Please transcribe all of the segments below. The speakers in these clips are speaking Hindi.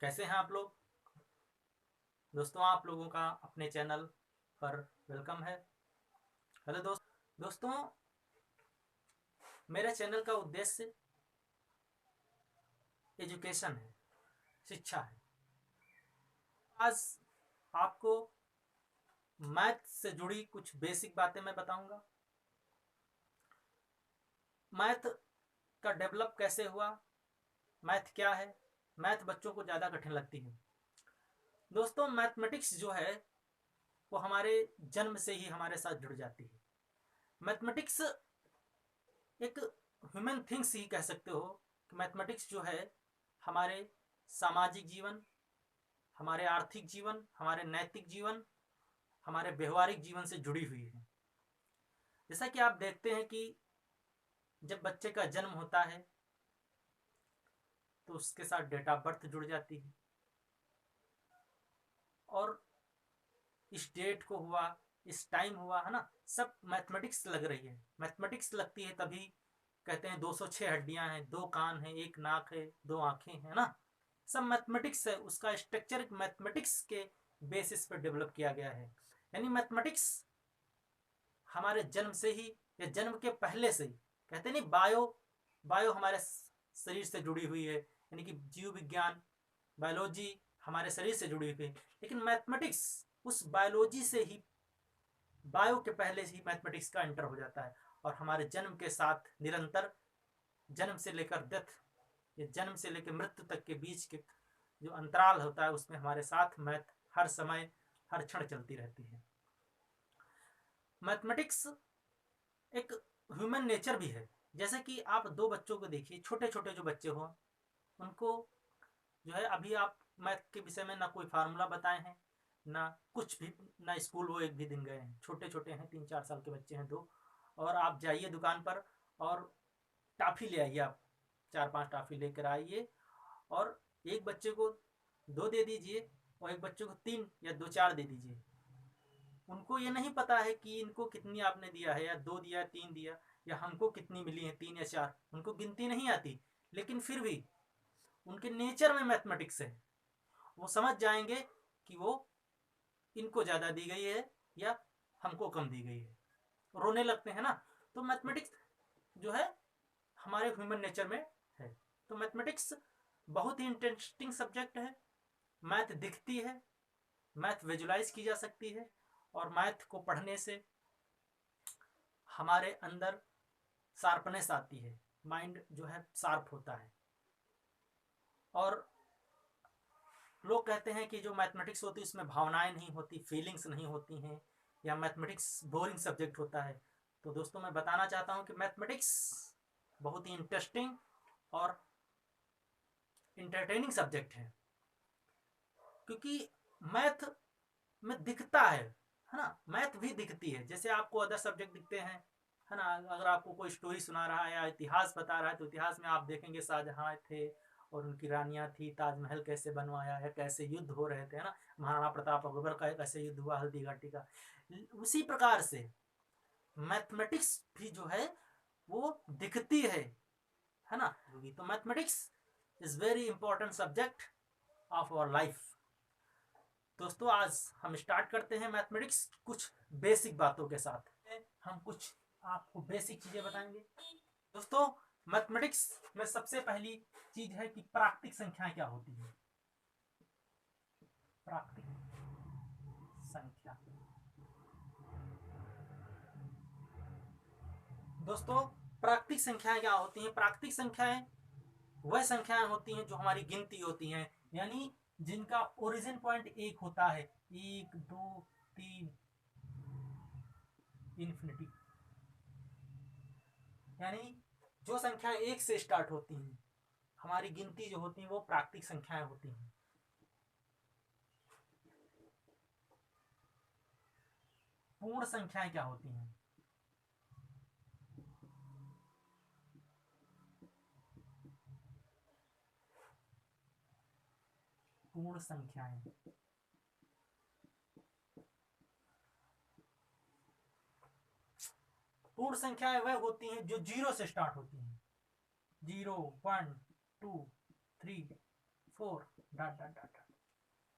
कैसे हैं आप लोग। दोस्तों, आप लोगों का अपने चैनल पर वेलकम है। हेलो दोस्तों, मेरे चैनल का उद्देश्य एजुकेशन है, शिक्षा है। आज आपको मैथ से जुड़ी कुछ बेसिक बातें मैं बताऊंगा। मैथ का डेवलप कैसे हुआ, मैथ क्या है, मैथ बच्चों को ज़्यादा कठिन लगती है। दोस्तों, मैथमेटिक्स जो है वो हमारे जन्म से ही हमारे साथ जुड़ जाती है। मैथमेटिक्स एक ह्यूमन थिंग्स ही कह सकते हो कि मैथमेटिक्स जो है हमारे सामाजिक जीवन, हमारे आर्थिक जीवन, हमारे नैतिक जीवन, हमारे व्यवहारिक जीवन से जुड़ी हुई है। जैसा कि आप देखते हैं कि जब बच्चे का जन्म होता है तो उसके साथ डेट ऑफ बर्थ जुड़ जाती है, और इस डेट को हुआ, इस टाइम हुआ, है ना, सब मैथमेटिक्स लग रही है। मैथमेटिक्स लगती है तभी कहते हैं 206 हड्डियां हैं, 2 कान हैं, 1 नाक है, 2 आंखें हैं ना। सब मैथमेटिक्स है, उसका स्ट्रक्चर मैथमेटिक्स के बेसिस पर डेवलप किया गया है। यानी मैथमेटिक्स हमारे जन्म से ही या जन्म के पहले से ही, कहते नहीं, बायो बायो हमारे शरीर से जुड़ी हुई है, यानी कि जीव विज्ञान, बायोलॉजी हमारे शरीर से जुड़ी हुई है। लेकिन मैथमेटिक्स उस बायोलॉजी से ही, बायो के पहले से ही मैथमेटिक्स का एंटर हो जाता है, और हमारे जन्म के साथ निरंतर, जन्म से लेकर डेथ या जन्म से लेकर मृत्यु तक के बीच के जो अंतराल होता है उसमें हमारे साथ मैथ हर समय हर क्षण चलती रहती है। मैथमेटिक्स एक ह्यूमन नेचर भी है। जैसे कि आप दो बच्चों को देखिए, छोटे छोटे जो बच्चे हों उनको जो है, अभी आप मैथ के विषय में ना कोई फार्मूला बताए हैं, ना कुछ भी, ना स्कूल वो एक भी दिन गए हैं। छोटे छोटे हैं, 3-4 साल के बच्चे हैं दो, और आप जाइए दुकान पर और टाफ़ी ले आइए, आप 4-5 टाफ़ी लेकर आइए, और एक बच्चे को 2 दे दीजिए और एक बच्चे को 3 या 2-4 दे दीजिए। उनको ये नहीं पता है कि इनको कितनी आपने दिया है, या 2 दिया, 3 दिया, या हमको कितनी मिली है, 3 या 4, उनको गिनती नहीं आती। लेकिन फिर भी उनके नेचर में मैथमेटिक्स है, वो समझ जाएंगे कि वो इनको ज़्यादा दी गई है या हमको कम दी गई है, रोने लगते हैं ना। तो मैथमेटिक्स जो है हमारे ह्यूमन नेचर में है। तो मैथमेटिक्स बहुत ही इंटरेस्टिंग सब्जेक्ट है। मैथ दिखती है, मैथ विजुलाइज की जा सकती है, और मैथ को पढ़ने से हमारे अंदर शार्पनेस आती है, माइंड जो है शार्प होता है। और लोग कहते हैं कि जो मैथमेटिक्स होती है उसमें भावनाएं नहीं होती, फीलिंग्स नहीं होती हैं, या मैथमेटिक्स बोरिंग सब्जेक्ट होता है। तो दोस्तों, मैं बताना चाहता हूँ कि मैथमेटिक्स बहुत ही इंटरेस्टिंग और इंटरटेनिंग सब्जेक्ट है, क्योंकि मैथ में दिखता है ना। मैथ भी दिखती है, जैसे आपको अदर सब्जेक्ट दिखते हैं, है ना। अगर आपको कोई स्टोरी सुना रहा है या इतिहास बता रहा है तो इतिहास में आप देखेंगे शाहजहाँ थे और उनकी रानियां थी, ताजमहल कैसे बनवाया है, कैसे युद्ध हो रहे थे, है ना, महाराणा प्रताप अकबर का कैसे युद्ध हुआ हल्दी घाटी का। उसी प्रकार से मैथमेटिक्स भी जो है वो दिखती है ना। तो mathematics is very important subject of our life. दोस्तों, आज हम स्टार्ट करते हैं मैथमेटिक्स कुछ बेसिक बातों के साथ। हम कुछ आपको बेसिक चीजें बताएंगे। दोस्तों, मैथमेटिक्स में सबसे पहली चीज है कि प्राकृतिक संख्याएं क्या होती है। प्राकृतिक संख्या, दोस्तों, प्राकृतिक संख्याएं क्या होती हैं। प्राकृतिक संख्याएं वह संख्याएं होती हैं जो हमारी गिनती होती हैं, यानी जिनका ओरिजिन पॉइंट 1 होता है, 1 2 3 इन्फिनिटी। यानी जो संख्याएं 1 से स्टार्ट होती हैं, हमारी गिनती जो होती है वो प्राकृतिक संख्याएं होती हैं। पूर्ण संख्याएं क्या होती हैं। पूर्ण संख्याएं, पूर्ण संख्याएं वह होती हैं जो 0 से स्टार्ट होती हैं। 0 1 2 3 4 डॉट डॉट डॉट,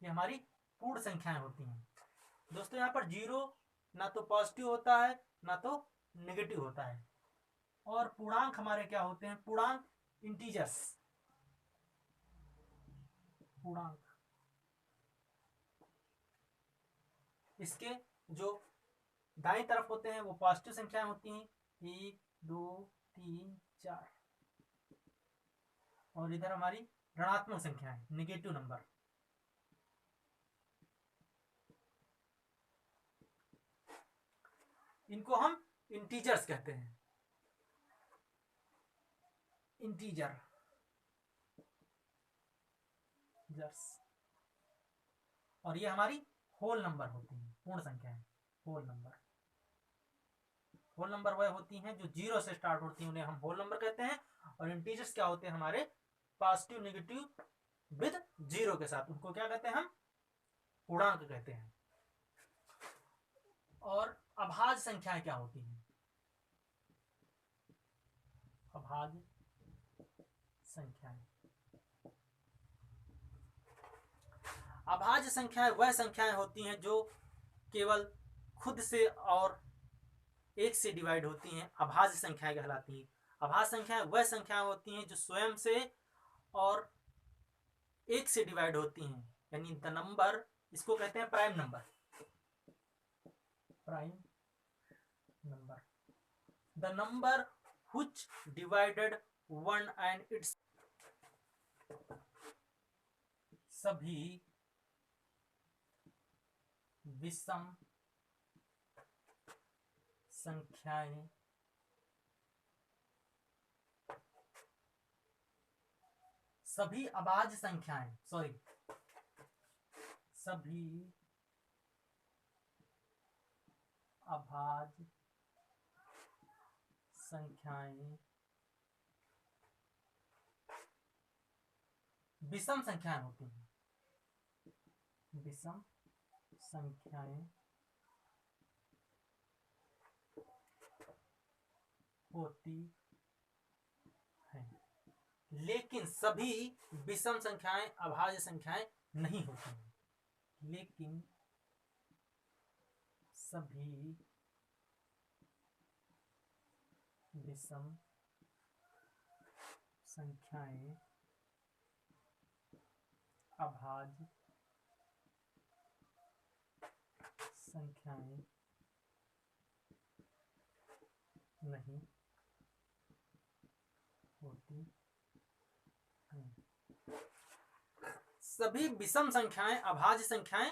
ये हमारी पूर्ण संख्याएं होती हैं दोस्तों। यहाँ पर जीरो ना तो पॉजिटिव होता है ना तो नेगेटिव होता है। और पूर्णांक हमारे क्या होते हैं? पूर्णांक इंटीजर्स, पूर्णांक इसके जो दाईं तरफ होते हैं वो पॉजिटिव संख्याएं होती हैं, 1 2 3 4, और इधर हमारी ऋणात्मक संख्याएं, नेगेटिव नंबर। इनको हम इंटीजर्स कहते हैं, इंटीजर जर्स। और ये हमारी होल नंबर होती हैं, पूर्ण संख्याएं, होल नंबर। होल नंबर वह होती हैं जो जीरो से स्टार्ट होती हैं, उन्हें हम होल नंबर कहते हैं। और इंटीजर्स क्या होते हैं? हमारे पॉजिटिव नेगेटिव विद जीरो के साथ, उनको क्या कहते हैं? हम पूर्णांक कहते हैं। और अभाज्य संख्याएं क्या होती हैं? अभाज्य संख्याएं, अभाज्य संख्याएं वह संख्याएं होती हैं जो केवल खुद से और एक से डिवाइड होती हैं, अभाज्य संख्याएं कहलाती हैं। अभाज्य संख्याएं वह संख्याएं होती हैं जो स्वयं से और एक से डिवाइड होती हैं, यानी द नंबर, इसको कहते हैं prime number, prime number, the number which divided one and its, सभी विषम संख्याएं सभी अभाज्य संख्याएं, सॉरी, सभी अभाज्य संख्याएं विषम संख्याएं होती हैं, विषम संख्याएं होती हैं, लेकिन सभी विषम संख्याएं अभाज्य संख्याएं नहीं होती हैं, लेकिन सभी विषम संख्याएं अभाज्य संख्याएं नहीं होती हैं। सभी विषम संख्याएं अभाज्य संख्याएं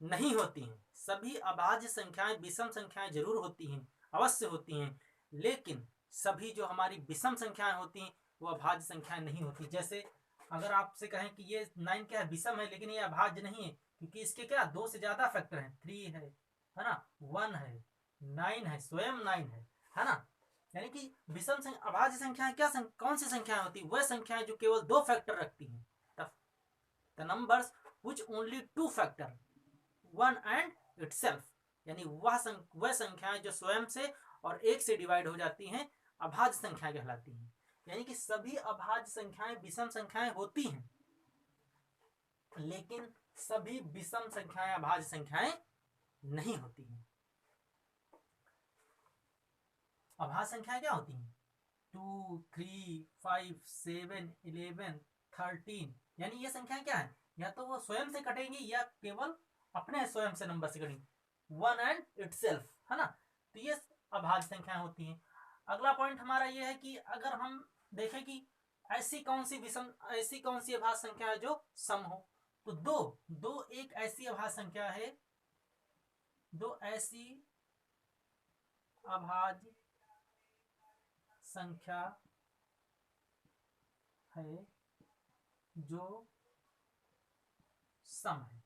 नहीं होती हैं, सभी अभाज्य संख्याएं विषम संख्याएं जरूर होती हैं, अवश्य होती हैं, लेकिन सभी जो हमारी विषम संख्याएं होती हैं वो अभाज्य संख्याएं नहीं होती। जैसे अगर आपसे कहें कि ये 9 क्या है? विषम है, लेकिन ये अभाज्य नहीं है, क्योंकि इसके क्या दो से ज्यादा फैक्टर हैं, 3 है ना, 1 है, 9 है, स्वयं 9 है ना। यानी कि विषम अभाज्य संख्याएं क्या कौन सी संख्याएं होती? वह संख्याएं जो केवल 2 फैक्टर रखती हैं, the numbers which only 2 factor, 1 and itself, यानी वह संख्याएं जो स्वयं से और एक से डिवाइड हो जाती हैं, अभाज्य संख्याएं कहलाती हैं। यानी कि सभी अभाज्य संख्याएं विषम संख्याएं होती हैं, लेकिन सभी विषम संख्याएं अभाज्य संख्याएं नहीं होती हैं। अभाज्य संख्याएं क्या होती हैं? 2 3 5 7 11 13, यानी ये संख्याएं क्या है? या तो वो स्वयं से कटेंगी या केवल अपने स्वयं से नंबर से कटेंगी, 1 एंड इटसेल्फ, है ना। तो ये अभाज्य संख्याएं होती हैं। अगला पॉइंट हमारा ये है कि अगर हम देखें कि ऐसी कौन सी अभाज्य संख्या है जो सम हो, तो दो एक ऐसी अभाज्य संख्या है, दो ऐसी अभाज्य संख्या है जो सम है,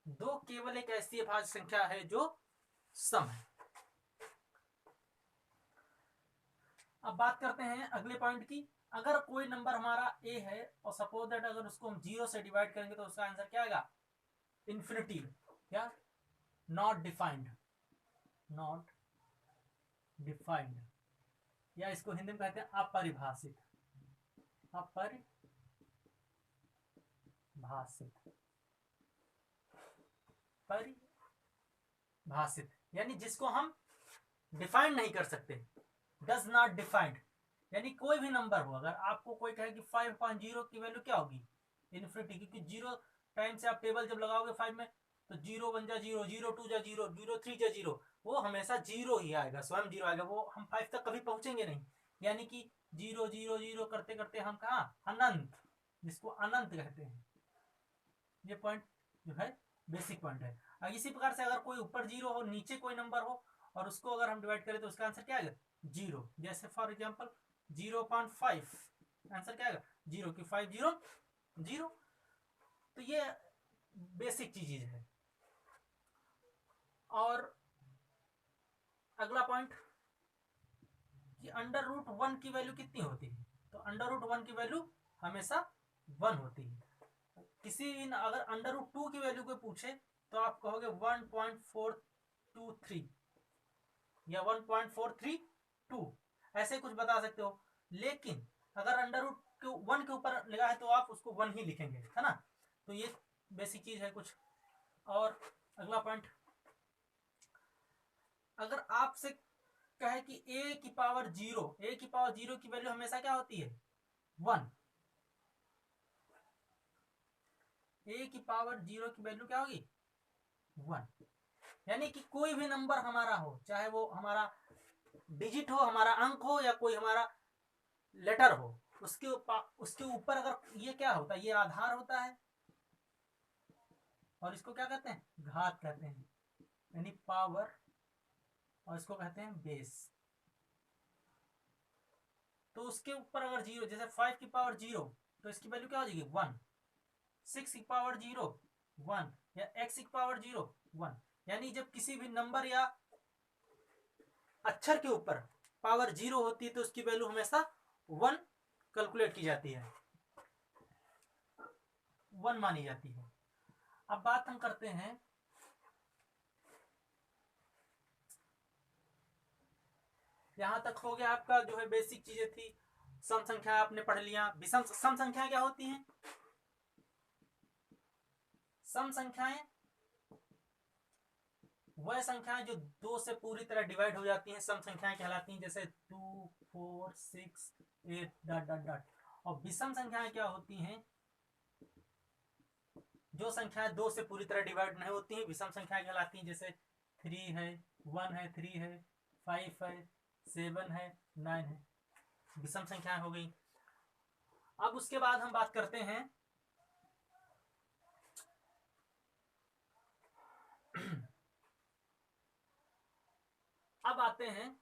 दो केवल एक ऐसी अभाज्य संख्या है जो सम है। अब बात करते हैं अगले पॉइंट की। अगर कोई नंबर हमारा a है और सपोज दैट अगर उसको हम 0 से डिवाइड करेंगे तो उसका आंसर क्या आएगा? इन्फिनिटी, क्या? नॉट डिफाइंड, नॉट डिफाइंड, या इसको हिंदी में कहते हैं अपरिभाषित, अपरिभाषित। परिभाषित, परिभाषित यानी जिसको हम डिफाइन नहीं कर सकते, डज नॉट डिफाइंड। यानी कोई भी नंबर हो, अगर आपको कोई कहे कि 5.0 की वैल्यू क्या होगी, इन्फिनिटी, क्योंकि जीरो टाइम से आप टेबल जब लगाओगे 5 में तो 0 1 जा 0, 0 2 जा 0, 0 3 जा 0, वो हमेशा 0 ही आएगा, स्वयं 0 आएगा, वो हम 5 तक कभी पहुंचेंगे नहीं। यानी कि 0 0 0 करते करते हम कहाँ, अनंत, जिसको अनंत कहते हैं। ये पॉइंट जो है बेसिक पॉइंट है। अब इसी प्रकार से अगर कोई ऊपर 0 हो, नीचे कोई नंबर हो, और उसको अगर हम डिवाइड करें तो उसका आंसर क्या आएगा, 0। जैसे फॉर एग्जाम्पल 0.5, आंसर क्या आएगा 0, की 5 0 0। तो ये बेसिक चीज है। और अगला पॉइंट कि अंडर रूट 1 की वैल्यू कितनी होती है, तो अंडर रूट 1 की वैल्यू हमेशा 1 होती है। किसी भी अगर अंडर रूट 2 की वैल्यू को पूछे तो आप कहोगे 1.423 या 1.432, ऐसे कुछ बता सकते हो। लेकिन अगर अंडर रूट 1 के ऊपर लगा है तो आप उसको 1 ही लिखेंगे, है ना। तो ये बेसिक चीज है कुछ। और अगला पॉइंट, अगर आपसे कहे कि a की पावर 0, a की पावर 0 की वैल्यू हमेशा क्या होती है, 1। a की पावर 0 की वैल्यू क्या होगी, 1। यानी कि कोई भी नंबर हमारा हो, चाहे वो हमारा डिजिट हो, हमारा अंक हो, या कोई हमारा लेटर हो, उसके ऊपर अगर ये क्या होता है, ये आधार होता है, और इसको क्या कहते हैं, घात कहते हैं, यानी पावर, और इसको कहते हैं बेस। तो उसके ऊपर अगर 0, जैसे 5 की पावर 0, तो इसकी वैल्यू क्या हो जाएगी, 1। 6 की पावर 0 1, या x की पावर 0 1। यानी जब किसी भी नंबर या अक्षर के ऊपर पावर 0 होती है तो उसकी वैल्यू हमेशा 1 कैलकुलेट की जाती है, 1 मानी जाती है। अब बात हम करते हैं यहां तक हो गया आपका जो है बेसिक चीजें थी। सम संख्या आपने पढ़ लिया। विषम सम संख्या क्या होती हैं, सम संख्याएं वह संख्याएं जो 2 से पूरी तरह डिवाइड हो जाती हैं, सम संख्याएं कहलाती हैं, जैसे 2 4 6 8 डॉट डॉट डॉट। और विषम संख्याएं क्या होती हैं, जो संख्याएं 2 से पूरी तरह डिवाइड नहीं होती हैं, विषम संख्याएं कहलाती हैं, जैसे 3 है, 1 है, 3 है, 5 है, 7 है, 9 है, विषम संख्याएं हो गई। अब उसके बाद हम बात करते हैं अब आते हैं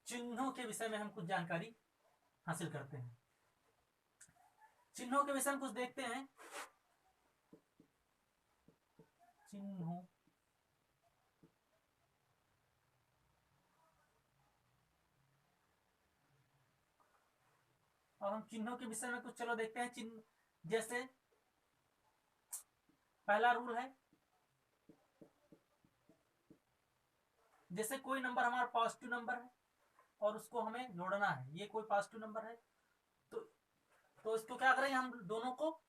चिन्हों के विषय में, हम कुछ जानकारी हासिल करते हैं। चिन्हों के विषय में कुछ देखते हैं। चिन्हों और हम चिन्हों के विषय में कुछ चलो देखते हैं। चिन्ह जैसे पहला रूल है, जैसे कोई नंबर हमारा पॉजिटिव नंबर है और उसको हमें जोड़ना है, ये कोई पॉजिटिव नंबर है, तो इसको क्या करेंगे, हम दोनों को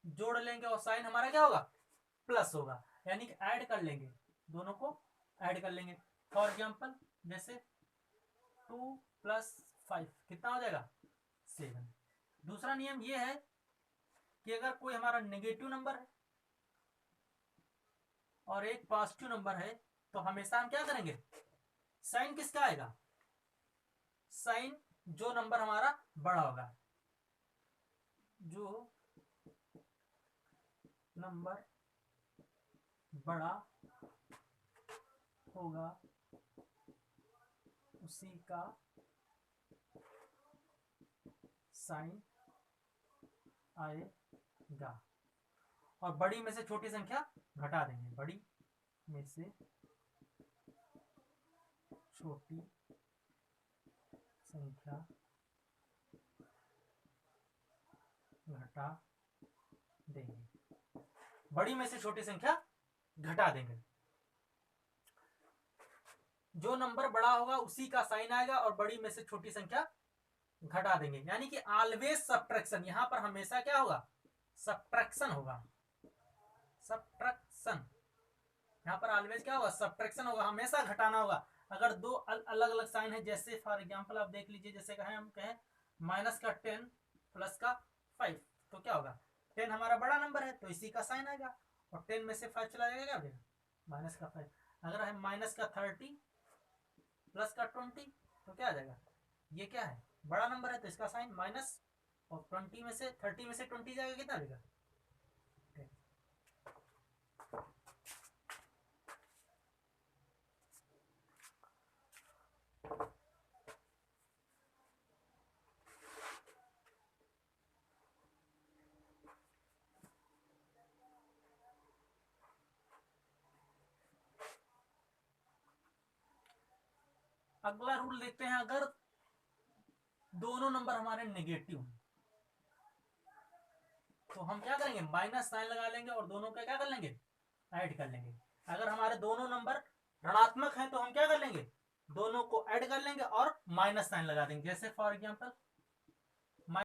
जोड़ लेंगे और साइन हमारा क्या होगा, प्लस होगा, यानी कि ऐड कर लेंगे, दोनों को ऐड कर लेंगे। फॉर एग्जाम्पल जैसे 2 + 5 कितना हो जाएगा, 7। दूसरा नियम ये है कि अगर कोई हमारा नेगेटिव नंबर है और एक पॉजिटिव नंबर है तो हमेशा हम क्या करेंगे, साइन किसका आएगा, साइन जो नंबर हमारा बड़ा होगा, जो नंबर बड़ा होगा उसी का साइन आएगा। और बड़ी में से छोटी संख्या घटा देंगे, बड़ी में से छोटी संख्या घटा देंगे, बड़ी में से छोटी संख्या घटा देंगे। जो नंबर बड़ा होगा उसी का साइन आएगा और बड़ी में से छोटी संख्या घटा देंगे, यानी कि ऑलवेज सब्ट्रैक्शन, यहां पर हमेशा क्या होगा, सब्ट्रैक्शन होगा, सब्ट्रैक्शन। यहाँ पर ऑलवेज क्या होगा, सब्ट्रैक्शन होगा, हमेशा घटाना होगा। अगर दो अलग अलग साइन है, जैसे फॉर एग्जांपल आप देख लीजिए, जैसे कहें हम कहें माइनस का 10 प्लस का 5, तो क्या होगा, 10 हमारा बड़ा नंबर है तो इसी का साइन आएगा, और 10 में से 5 चला जाएगा, क्या हो जाएगा, माइनस का 5। अगर है माइनस का 30 प्लस का 20 तो क्या आ जाएगा, ये क्या है, बड़ा नंबर है तो इसका साइन माइनस, और 20 में से 30 में से 20 जाएगा, कितना आएगा। अगला रूल देखते हैं, अगर दोनों नंबर हमारे नेगेटिव हैं तो हम क्या करेंगे, माइनस साइन लगा लेंगे और दोनों का क्या कर लेंगे, ऐड कर लेंगे। अगर हमारे दोनों नंबर ऋणात्मक हैं तो हम क्या कर लेंगे, दोनों को ऐड कर लेंगे और माइनस साइन लगा देंगे। जैसे फॉर एग्जांपल